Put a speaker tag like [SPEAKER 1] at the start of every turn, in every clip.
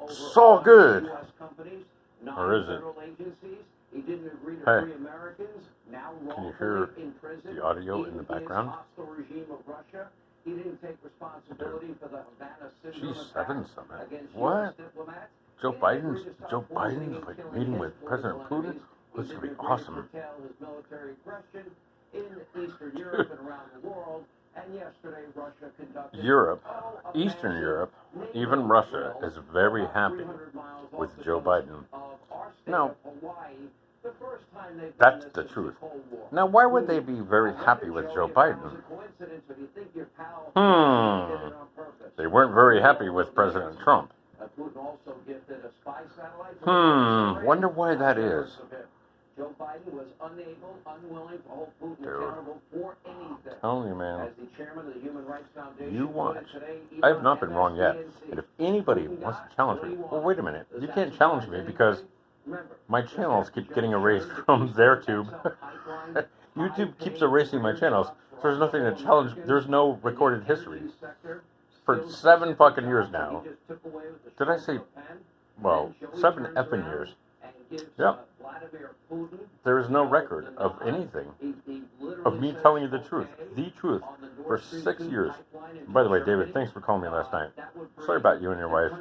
[SPEAKER 1] So good. Or is it? Hey, can you hear the audio in the background? Dude, G7 summit. What? Joe Biden's like meeting with President Putin? This is gonna be awesome. Europe, Eastern Europe, even Russia is very happy with Joe Biden. Now, that's the truth. Now, why would they be very happy with Joe Biden? They weren't very happy with President Trump. Wonder why that is. Joe Biden was unwilling to hold Putin accountable for anything. I'm telling you, man. As the chairman of the Human Rights Foundation, you watch. I have not been wrong yet. And if anybody wants to challenge me, well, wait a minute. You can't challenge me because my channels keep getting erased from their tube. YouTube keeps erasing my channels, so there's nothing to challenge. There's no recorded history. For 7 fucking years now. Did I say, well, 7 effing years. Yep. There is no record of anything, of me telling you the truth, for 6 years. By the way, David, thanks for calling me last night. Sorry about you and your wife.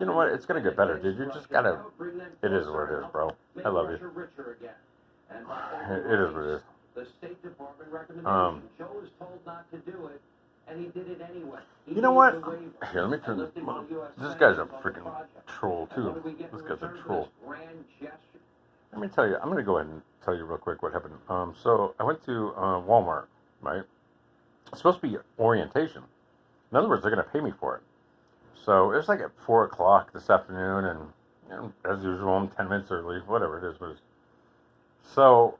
[SPEAKER 1] You know what? It's going to get better, dude. You just got to, it is what it is, bro. I love you. It is what it is. You know what? Here, let me turn this. This guy's a freaking troll, too. This guy's a troll. Let me tell you, I'm going to go ahead and tell you real quick what happened. So I went to Walmart, right? It's supposed to be orientation. In other words, they're going to pay me for it. So it was like at 4 o'clock this afternoon, and as usual, I'm 10 minutes early, whatever it is. But so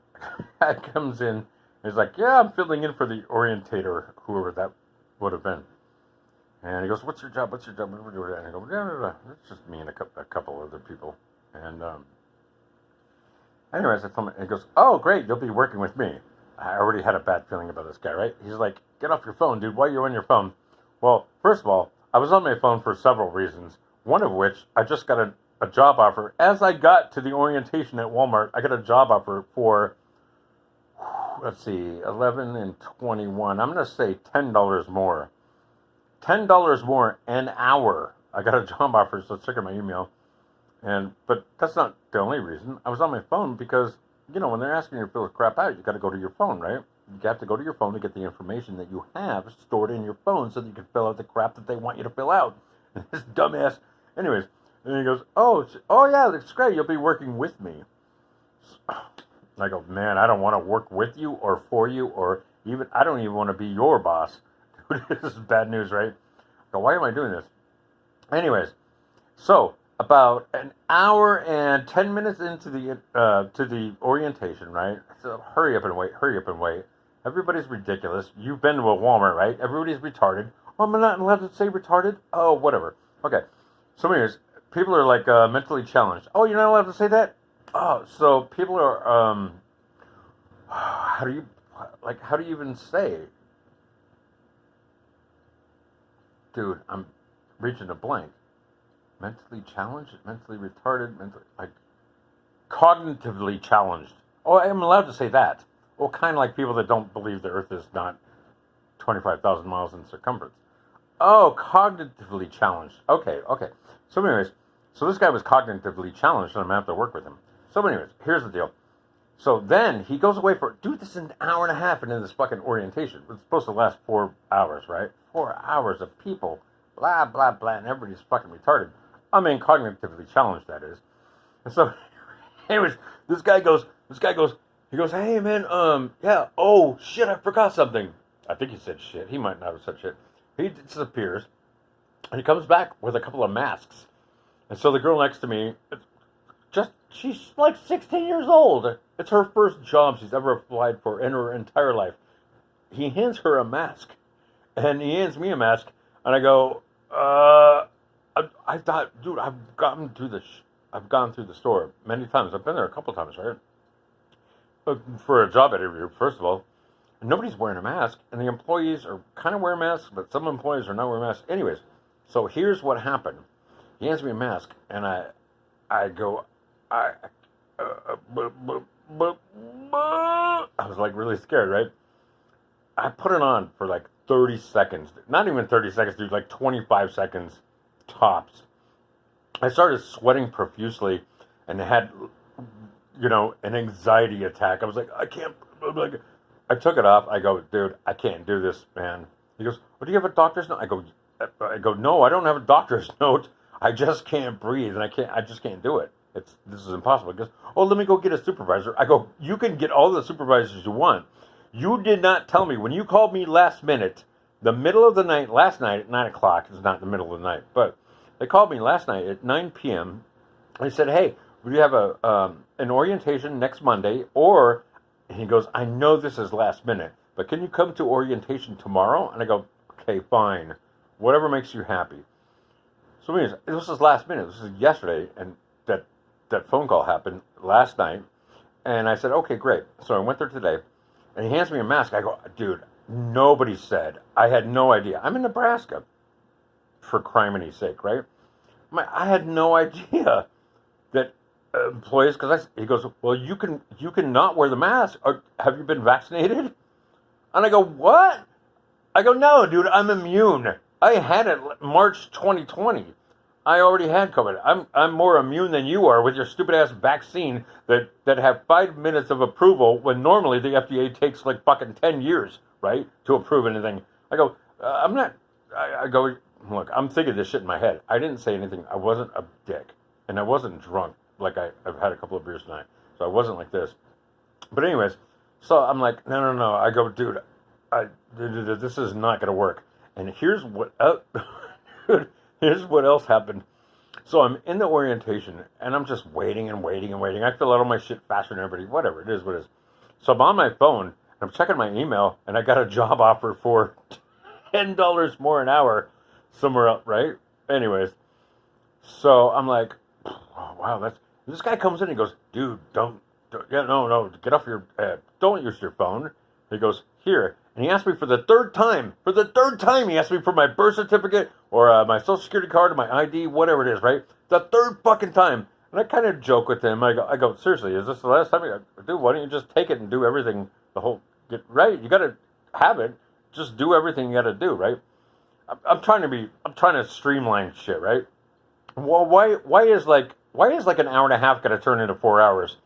[SPEAKER 1] guy comes in, and he's like, yeah, I'm filling in for the orientator, whoever that would have been. And he goes, what's your job? And I go, no. It's just me and a couple other people. And anyways, I told him, and he goes, oh, great, you'll be working with me. I already had a bad feeling about this guy, right? He's like, get off your phone, dude. Why are you on your phone? Well, first of all, I was on my phone for several reasons. One of which, I just got a job offer. As I got to the orientation at Walmart, I got a job offer for, let's see, 11 and 21. I'm going to say $10 more. $10 more an hour. I got a job offer, so check out my email. But that's not the only reason. I was on my phone because, you know, when they're asking you to fill the crap out, you got to go to your phone, right? You have to go to your phone to get the information that you have stored in your phone so that you can fill out the crap that they want you to fill out. And this dumbass, anyways, and he goes, oh yeah, that's great. You'll be working with me. I go, man, I don't want to work with you or for you or even, I don't even want to be your boss. Dude, this is bad news, right? So why am I doing this? Anyways, so about an hour and 10 minutes into the orientation, right? So hurry up and wait. Everybody's ridiculous. You've been to a Walmart, right? Everybody's retarded. Oh, I'm not allowed to say retarded? Oh, whatever. Okay. So anyways, people are like mentally challenged. Oh, you're not allowed to say that? Oh, so people are, how do you even say? Dude, I'm reaching a blank. Mentally challenged, mentally retarded, cognitively challenged. Oh, I'm allowed to say that. Well, kind of like people that don't believe the Earth is not 25,000 miles in circumference. Oh, cognitively challenged. Okay. So anyways, so this guy was cognitively challenged, and I'm going to have to work with him. So anyways, here's the deal. So then he goes away for, dude, this is an hour and a half into this fucking orientation. It's supposed to last 4 hours, right? 4 hours of people, blah, blah, blah, and everybody's fucking retarded. I mean, cognitively challenged, that is. And so, anyways, this guy goes, he goes, hey, man, yeah, oh, shit, I forgot something. I think he said shit. He might not have said shit. He disappears, and he comes back with a couple of masks. And so the girl next to me, she's like 16 years old. It's her first job she's ever applied for in her entire life. He hands her a mask, and he hands me a mask, and I go, I thought, dude, I've gone through the store many times. I've been there a couple times, right? For a job interview, first of all, and nobody's wearing a mask, and the employees are kind of wearing masks, but some employees are not wearing masks. Anyways, So here's what happened. He hands me a mask, and I go, I was like really scared, right? I put it on for like 30 seconds. Not even 30 seconds, dude, like 25 seconds tops. I started sweating profusely and had, an anxiety attack. I was like, I took it off. I go, dude, I can't do this, man. He goes, well, do you have a doctor's note? I go, no, I don't have a doctor's note. I just can't breathe, and I just can't do it. This is impossible. He goes, oh, let me go get a supervisor. I go, you can get all the supervisors you want. You did not tell me when you called me last minute, the middle of the night, last night at 9 o'clock. It's not the middle of the night, but they called me last night at 9 p.m. They said, hey, we have an orientation next Monday, or, and he goes, I know this is last minute, but can you come to orientation tomorrow? And I go, okay, fine. Whatever makes you happy. So anyways, this is last minute. This is yesterday, and that phone call happened last night. And I said, okay, great. So I went there today, and he hands me a mask. I go, dude, nobody said. I had no idea. I'm in Nebraska, for criminy sake, right? I had no idea that employees, he goes, well, you can not wear the mask. Have you been vaccinated? And I go, what? I go, no, dude, I'm immune. I had it March 2020. I already had COVID. I'm more immune than you are with your stupid ass vaccine that have 5 minutes of approval when normally the FDA takes like fucking 10 years, right, to approve anything. I go, I'm not. I go, look, I'm thinking this shit in my head. I didn't say anything. I wasn't a dick, and I wasn't drunk like I've had a couple of beers tonight, so I wasn't like this. But anyways, so I'm like, no. I go, dude, this is not gonna work. And here's what. Here's what else happened. So I'm in the orientation, and I'm just waiting and waiting and waiting. I fill out all my shit faster than everybody. Whatever, it is what it is. So I'm on my phone, and I'm checking my email, and I got a job offer for $10 more an hour somewhere else, right? Anyways, so I'm like, oh, wow, this guy comes in and he goes, dude, no, get off your, don't use your phone. He goes, here. And he asked me for the third time, he asked me for my birth certificate or my social security card or my ID, whatever it is, right? The third fucking time. And I kind of joke with him. I go, seriously, is this the last time? Dude, why don't you just take it and do everything, right? You got to have it. Just do everything you got to do, right? I'm trying to streamline shit, right? Well, why is like an hour and a half going to turn into 4 hours?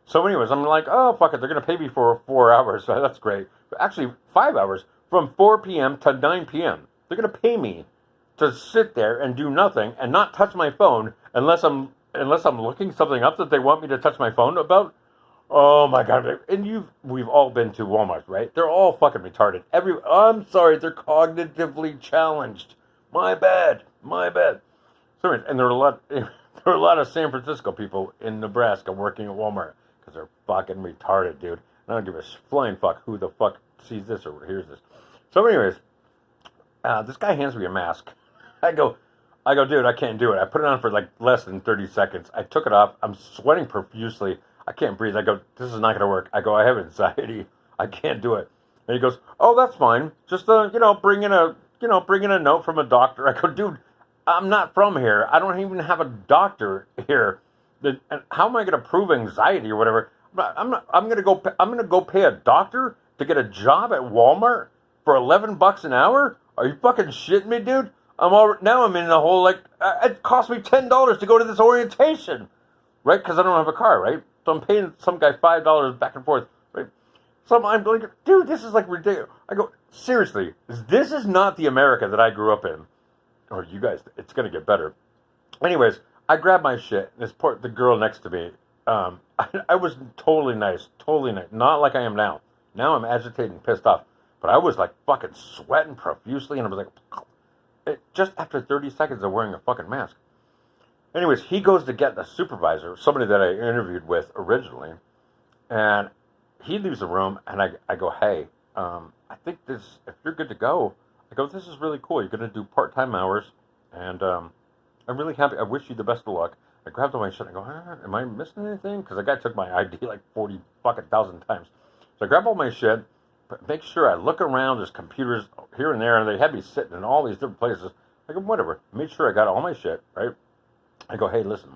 [SPEAKER 1] So anyways, I'm like, oh, fuck it. They're going to pay me for 4 hours. So that's great. But actually, 5 hours from 4 p.m. to 9 p.m. They're going to pay me to sit there and do nothing and not touch my phone unless I'm looking something up that they want me to touch my phone about. Oh, my God. And we've all been to Walmart, right? They're all fucking retarded. I'm sorry. They're cognitively challenged. My bad. So, and there are a lot of San Francisco people in Nebraska working at Walmart. Because they're fucking retarded, dude. I don't give a flying fuck who the fuck sees this or hears this. So anyways, this guy hands me a mask. I go, dude, I can't do it. I put it on for like less than 30 seconds. I took it off. I'm sweating profusely. I can't breathe. I go, this is not going to work. I go, I have anxiety. I can't do it. And he goes, oh, that's fine. Just, bring in a note from a doctor. I go, dude, I'm not from here. I don't even have a doctor here. And how am I going to prove anxiety or whatever? I'm going to go pay a doctor to get a job at Walmart for $11 an hour? Are you fucking shitting me, dude? Now I'm in the whole, it cost me $10 to go to this orientation, right? Because I don't have a car, right? So I'm paying some guy $5 back and forth, right? So I'm like, dude, this is like ridiculous. I go, seriously, this is not the America that I grew up in. Or you guys, it's going to get better. Anyways, I grabbed my shit. The girl next to me, I was totally nice, not like I am now. Now I'm agitated and pissed off. But I was like fucking sweating profusely, and I was like, just after 30 seconds of wearing a fucking mask. Anyways, he goes to get the supervisor, somebody that I interviewed with originally, and he leaves the room, and I go, hey, I think if you're good to go, I go, this is really cool. You're going to do part-time hours, and I'm really happy. I wish you the best of luck. I grabbed all my shit, and I go, am I missing anything? Because the guy took my ID like 40 fucking thousand times. So I grab all my shit, but make sure I look around. There's computers here and there, and they had me sitting in all these different places. I go, whatever. I made sure I got all my shit, right? I go, hey, listen,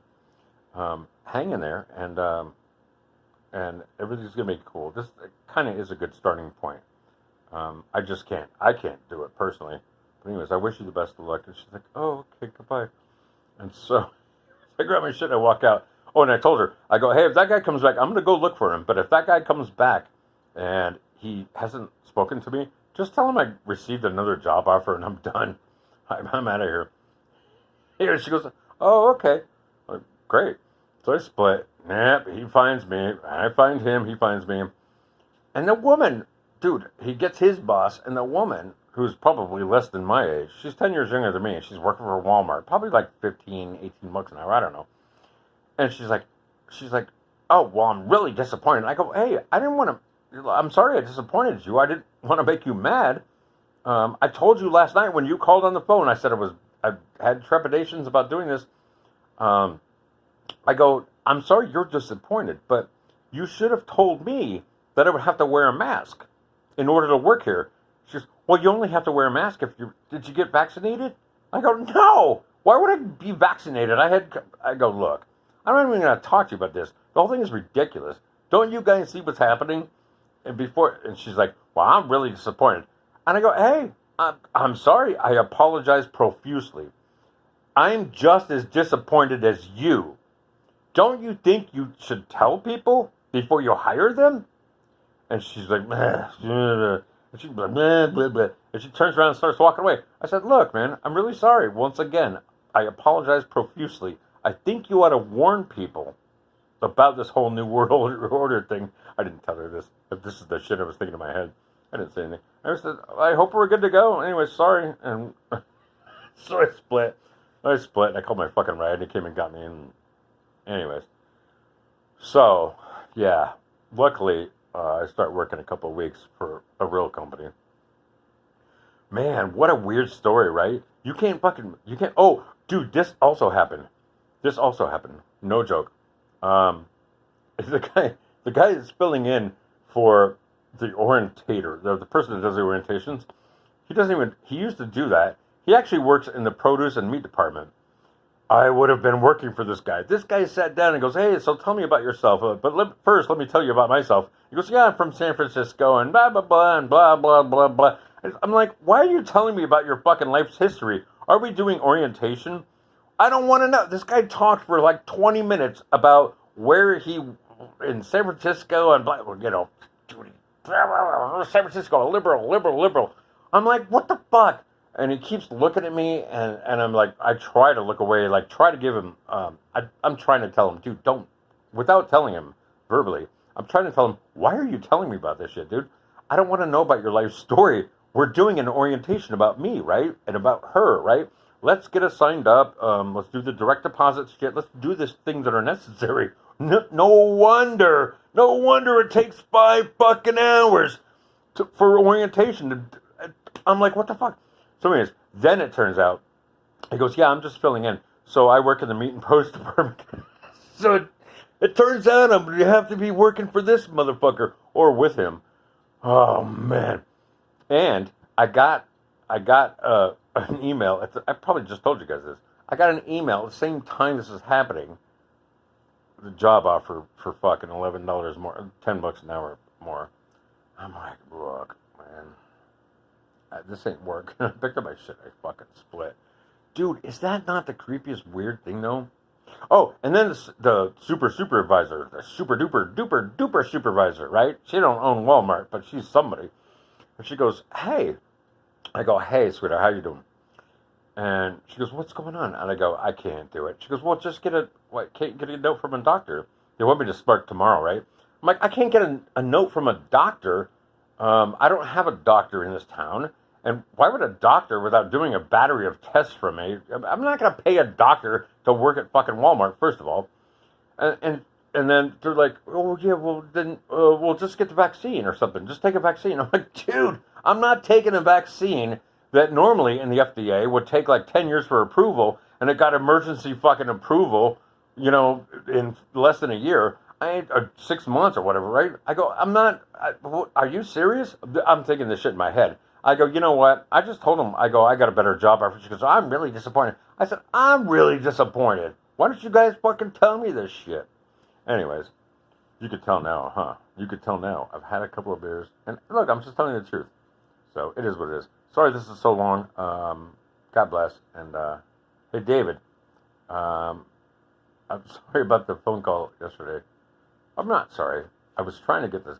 [SPEAKER 1] hang in there, and everything's gonna be cool. This kind of is a good starting point. I just can't. I can't do it personally. But anyways, I wish you the best of luck. And she's like, oh, okay, goodbye. And so I grab my shit and I walk out. Oh, and I told her, I go, hey, if that guy comes back, I'm gonna go look for him. But if that guy comes back and he hasn't spoken to me, just tell him I received another job offer and I'm done. I'm out of here. Here, she goes, oh, okay. Like, great. So I split. Yep, he finds me. I find him. He finds me. And the woman, dude, he gets his boss, and the woman, who's probably less than my age, she's 10 years younger than me, and she's working for Walmart, probably like 15, 18 bucks an hour, I don't know. And she's like, oh, well, I'm really disappointed. I go, hey, I'm sorry I disappointed you. I didn't want to make you mad. I told you last night when you called on the phone, I said I had trepidations about doing this. I go, I'm sorry you're disappointed, but you should have told me that I would have to wear a mask in order to work here. She goes, well, you only have to wear a mask if did you get vaccinated? I go, no. Why would I be vaccinated? I go, look, I'm not even going to talk to you about this. The whole thing is ridiculous. Don't you guys see what's happening? And she's like, well, I'm really disappointed. And I go, hey, I'm sorry. I apologize profusely. I'm just as disappointed as you. Don't you think you should tell people before you hire them? And she's like, and she's like, and she turns around and starts walking away. I said, look, man, I'm really sorry. Once again, I apologize profusely. I think you ought to warn people about this whole New World Order thing. I didn't tell her this. If this is the shit I was thinking in my head. I didn't say anything. I said, I hope we're good to go. Anyway, sorry. And so I split. And I called my fucking ride, and he came and got me. And anyways. So, yeah. Luckily, I start working a couple of weeks for a real company. Man, what a weird story, right? You can't, oh, dude, this also happened. No joke. The guy is filling in for the orientator, the person that does the orientations. He used to do that. He actually works in the produce and meat department. I would have been working for this guy. This guy sat down and goes, hey, so tell me about yourself. But first, let me tell you about myself. He goes, yeah, I'm from San Francisco and blah, blah, blah, and blah, blah, blah, blah. I'm like, why are you telling me about your fucking life's history? Are we doing orientation? I don't want to know. This guy talked for like 20 minutes about where he, in San Francisco and, San Francisco, liberal. I'm like, what the fuck? And he keeps looking at me, and I'm like, I try to look away, like, try to give him, I'm trying to tell him, dude, don't, without telling him verbally, I'm trying to tell him, why are you telling me about this shit, dude? I don't want to know about your life story. We're doing an orientation about me, right? And about her, right? Let's get us signed up. Let's do the direct deposit shit. Let's do the things that are necessary. No wonder it takes 5 fucking hours for orientation. I'm like, what the fuck? So anyways, then it turns out, he goes, yeah, I'm just filling in. So I work in the meat and produce department. So it turns out you have to be working for this motherfucker or with him. Oh, man. And I got an email. I probably just told you guys this. I got an email at the same time this is happening. The job offer for fucking $11 more, $10 an hour more. I'm like, look, man. This ain't work. I picked up my shit. I fucking split. Dude, is that not the creepiest weird thing, though? Oh, and then the supervisor, the super duper supervisor, right? She don't own Walmart, but she's somebody. And she goes, hey. I go, hey, sweetheart, how you doing? And she goes, what's going on? And I go, I can't do it. She goes, well, just can't get a note from a doctor. They want me to start tomorrow, right? I'm like, I can't get a note from a doctor. I don't have a doctor in this town. And why would a doctor, without doing a battery of tests for me, I'm not going to pay a doctor to work at fucking Walmart, first of all. And then they're like, oh, yeah, well, then we'll just get the vaccine or something. Just take a vaccine. I'm like, dude, I'm not taking a vaccine that normally in the FDA would take like 10 years for approval, and it got emergency fucking approval, in less than a year. I ain't 6 months or whatever, right? I go, are you serious? I'm thinking this shit in my head. I go, you know what? I just told him, I go, I got a better job offer. She goes, I'm really disappointed. I said, I'm really disappointed. Why don't you guys fucking tell me this shit? Anyways, you could tell now, huh? You could tell now. I've had a couple of beers. And look, I'm just telling you the truth. So it is what it is. Sorry this is so long. God bless. And hey, David, I'm sorry about the phone call yesterday. I'm not sorry. I was trying to get this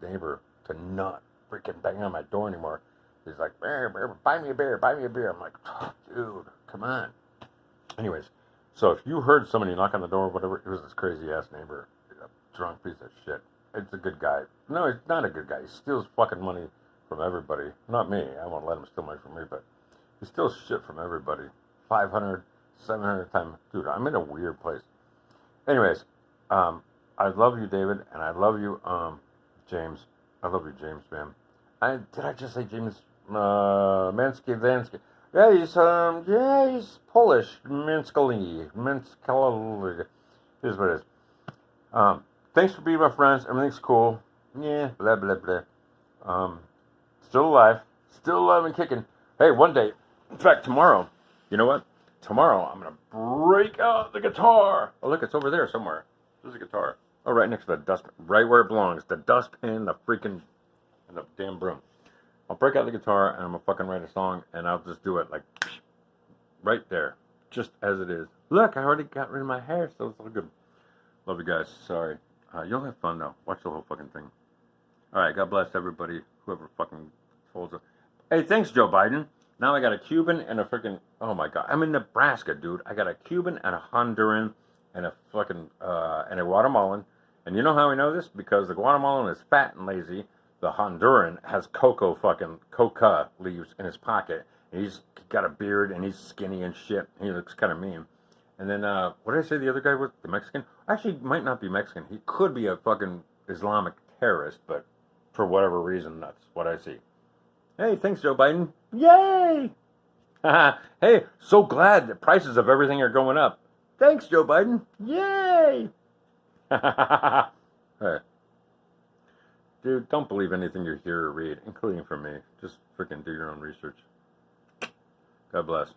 [SPEAKER 1] neighbor, to not freaking bang on my door anymore. He's like, bear, buy me a beer, buy me a beer. I'm like, oh, dude, come on. Anyways, so if you heard somebody knock on the door or whatever, it was this crazy ass neighbor, a drunk piece of shit. It's a good guy. No, he's not a good guy. He steals fucking money from everybody. Not me. I won't let him steal money from me, but he steals shit from everybody. 500, 700 times. Dude, I'm in a weird place. Anyways, I love you, David, and I love you, James. I love you, James, man. Did I just say James Vansky? Yeah, he's Polish. Minskali. Here's what it is. Thanks for being my friends. Everything's cool. Yeah, blah, blah, blah. Still alive and kicking. Hey, one day, in fact, tomorrow, you know what? Tomorrow, I'm going to break out the guitar. Oh, look, it's over there somewhere. There's a guitar. Oh, right next to the dustbin. Right where it belongs. The dustbin, the freaking, and the damn broom. I'll break out the guitar, and I'm going to fucking write a song, and I'll just do it, like, right there. Just as it is. Look, I already got rid of my hair, so it's all good. Love you guys. Sorry. You'll have fun, though. Watch the whole fucking thing. All right, God bless everybody, whoever fucking folds up. Hey, thanks, Joe Biden. Now I got a Cuban and a freaking, oh my God. I'm in Nebraska, dude. I got a Cuban and a Honduran and a fucking, and a Guatemalan. And you know how I know this? Because the Guatemalan is fat and lazy. The Honduran has coca leaves in his pocket. And he's got a beard and he's skinny and shit. And he looks kind of mean. And then, what did I say the other guy was? The Mexican? Actually, might not be Mexican. He could be a fucking Islamic terrorist, but for whatever reason, that's what I see. Hey, thanks, Joe Biden. Yay! Hey, so glad the prices of everything are going up. Thanks, Joe Biden. Yay! Hey. Dude, don't believe anything you hear or read, including from me. Just freaking do your own research. God bless.